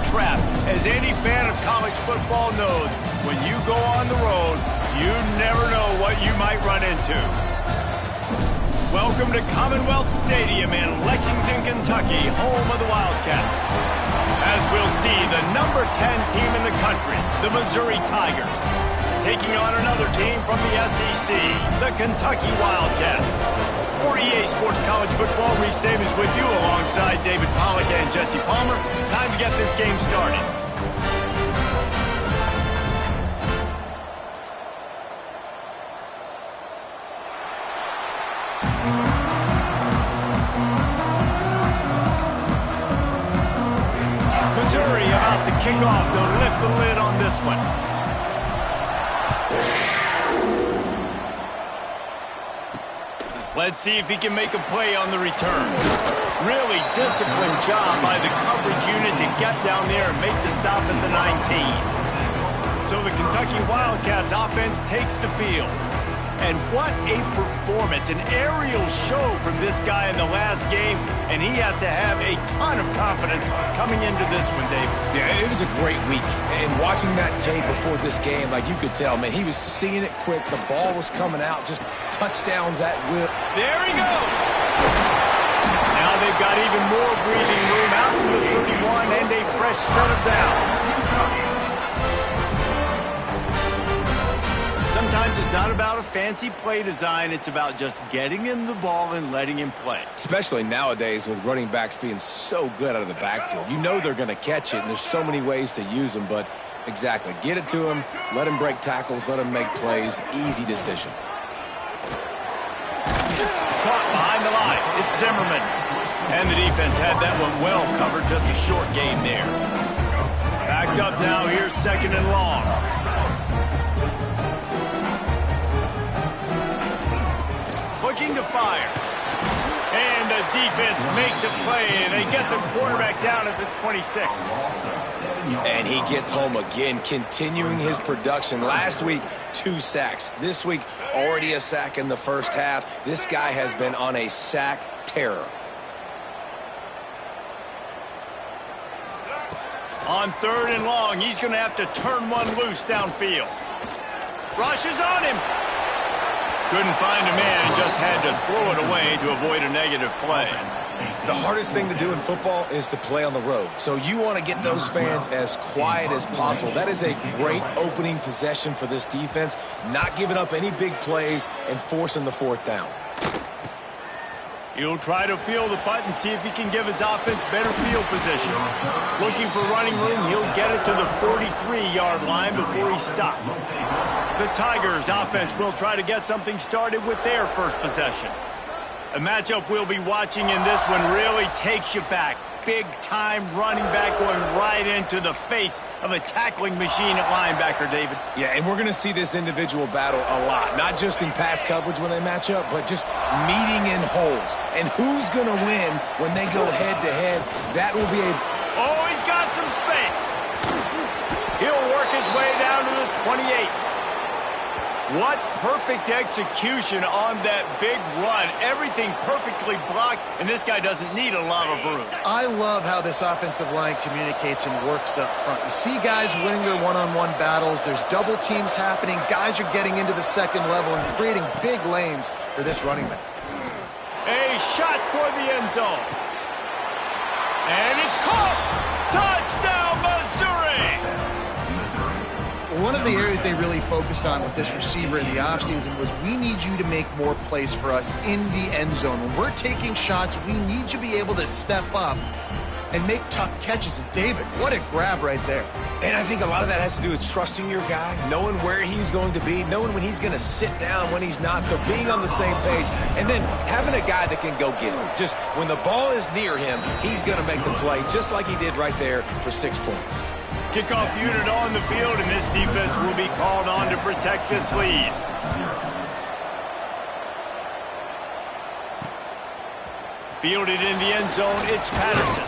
trap. As any fan of college football knows, when you go on the road, you never know what you might run into. Welcome to Commonwealth Stadium in Lexington, Kentucky, home of the Wildcats. As we'll see, the number 10 team in the country, the Missouri Tigers, taking on another team from the SEC, the Kentucky Wildcats. For EA Sports College Football, Reese Davis with you alongside David Pollack and Jesse Palmer. Time to get this game started. Missouri about to kick off. They'll lift the lid on this one. Let's see if he can make a play on the return. Really disciplined job by the coverage unit to get down there and make the stop at the 19. So the Kentucky Wildcats offense takes the field. And what a performance, an aerial show from this guy in the last game, and he has to have a ton of confidence coming into this one, Dave. Yeah, it was a great week, and watching that tape before this game, like you could tell, man, he was seeing it quick, the ball was coming out, just touchdowns at will. There he goes! Now they've got even more breathing room out to the 31 and a fresh set of downs. Sometimes it's not about a fancy play design. It's about just getting him the ball and letting him play. Especially nowadays with running backs being so good out of the backfield. You know they're going to catch it, and there's so many ways to use them. But exactly, get it to him, let him break tackles, let him make plays. Easy decision. Caught behind the line. It's Zimmerman. And the defense had that one well covered. Just a short game there. Backed up now. Here's second and long. Looking to fire. And the defense makes a play, and they get the quarterback down at the 26. And he gets home again, continuing his production. Last week, 2 sacks. This week, already a sack in the first half. This guy has been on a sack terror. On third and long, he's going to have to turn one loose downfield. Rushes on him. Couldn't find a man and just had to throw it away to avoid a negative play. The hardest thing to do in football is to play on the road. So you want to get those fans as quiet as possible. That is a great opening possession for this defense. Not giving up any big plays and forcing the fourth down. He'll try to field the punt and see if he can give his offense better field position. Looking for running room, he'll get it to the 43-yard line before he stopped. The Tigers offense will try to get something started with their first possession. A matchup we'll be watching in this one really takes you back. Big-time running back going right into the face of a tackling machine at linebacker, David. Yeah, and we're going to see this individual battle a lot. Not just in pass coverage when they match up, but just meeting in holes. And who's going to win when they go head-to-head? That will be a... Oh, he's got some space. He'll work his way down to the 28. What perfect execution on that big run. Everything perfectly blocked, and this guy doesn't need a lot of room. I love how this offensive line communicates and works up front. You see guys winning their one-on-one battles. There's double teams happening. Guys are getting into the second level and creating big lanes for this running back. A shot toward the end zone. And it's caught. Touchdown, Missouri! One of the areas they really focused on with this receiver in the offseason was we need you to make more plays for us in the end zone. When we're taking shots, we need you to be able to step up and make tough catches. And David, what a grab right there. And I think a lot of that has to do with trusting your guy, knowing where he's going to be, knowing when he's going to sit down, when he's not. So being on the same page, and then having a guy that can go get him. Just when the ball is near him, he's going to make the play, just like he did right there for 6 points. Kickoff unit on the field, and this defense will be called on to protect this lead. Fielded in the end zone, it's Patterson.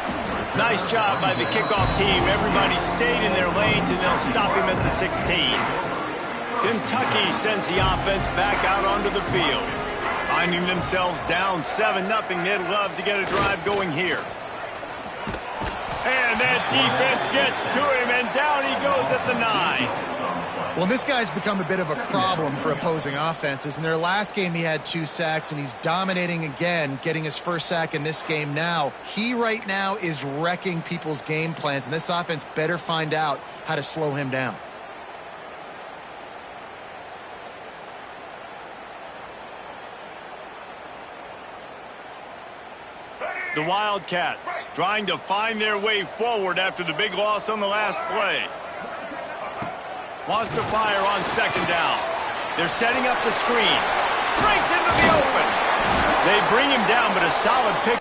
Nice job by the kickoff team. Everybody stayed in their lanes, and they'll stop him at the 16. Kentucky sends the offense back out onto the field. Finding themselves down 7-0, they'd love to get a drive going here. And that defense gets to him, and down he goes at the 9. Well, this guy's become a bit of a problem for opposing offenses. In their last game, he had 2 sacks, and he's dominating again, getting his first sack in this game now. He right now is wrecking people's game plans, and this offense better find out how to slow him down. The Wildcats trying to find their way forward after the big loss on the last play. Wants to fire on 2nd down. They're setting up the screen. Breaks into the open. They bring him down, but a solid pick.